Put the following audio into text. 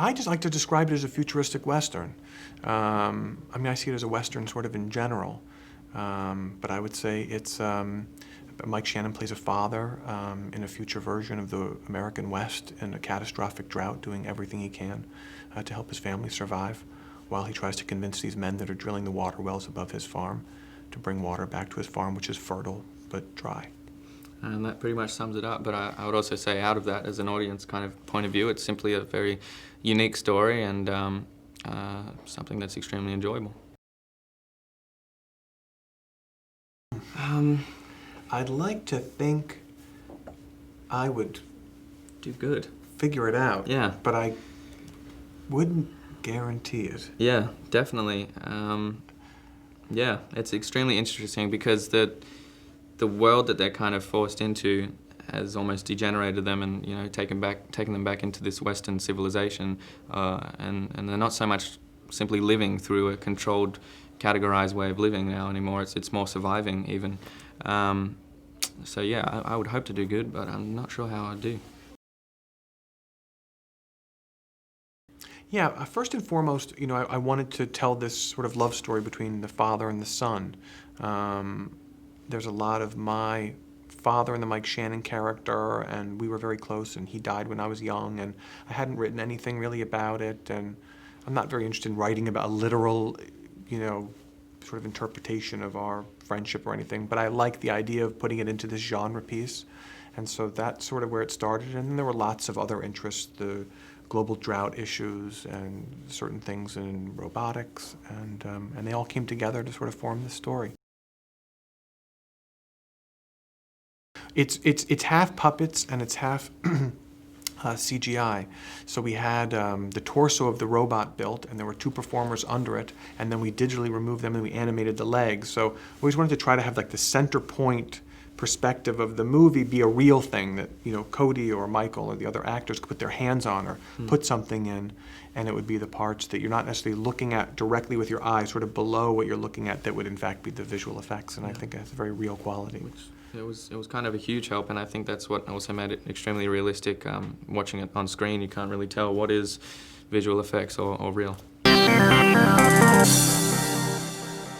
I just like to describe it as a futuristic Western. I mean, I see it as a Western sort of in general, but I would say it's, Mike Shannon plays a father in a future version of the American West in a catastrophic drought, doing everything he can to help his family survive, while he tries to convince these men that are drilling the water wells above his farm to bring water back to his farm, which is fertile but dry. And that pretty much sums it up, but I would also say out of that, as an audience kind of point of view, it's simply a very unique story and something that's extremely enjoyable. I'd like to think I would do good. Figure it out, yeah, but I wouldn't guarantee it. Yeah, definitely. Yeah, it's extremely interesting because the world that they're kind of forced into has almost degenerated them and, you know, taken them back into this Western civilization, and they're not so much simply living through a controlled, categorized way of living now anymore. It's more surviving even. So yeah, I would hope to do good, but I'm not sure how I'd do. Yeah, first and foremost, you know, I wanted to tell this sort of love story between the father and the son. There's a lot of my father and the Mike Shannon character, and we were very close, and he died when I was young, and I hadn't written anything really about it, and I'm not very interested in writing about a literal, you know, sort of interpretation of our friendship or anything, but I like the idea of putting it into this genre piece, and so that's sort of where it started, and then there were lots of other interests, the global drought issues and certain things in robotics, and they all came together to sort of form this story. It's half puppets and it's half CGI. So we had the torso of the robot built, and there were two performers under it, and then we digitally removed them and we animated the legs. So we always wanted to try to have like the center point perspective of the movie be a real thing that, you know, Kodi or Michael or the other actors could put their hands on or put something in, and it would be the parts that you're not necessarily looking at directly with your eyes, sort of below what you're looking at, that would in fact be the visual effects, and I think that's a very real quality. It was kind of a huge help, and I think that's what also made it extremely realistic. Watching it on screen, you can't really tell what is visual effects or real.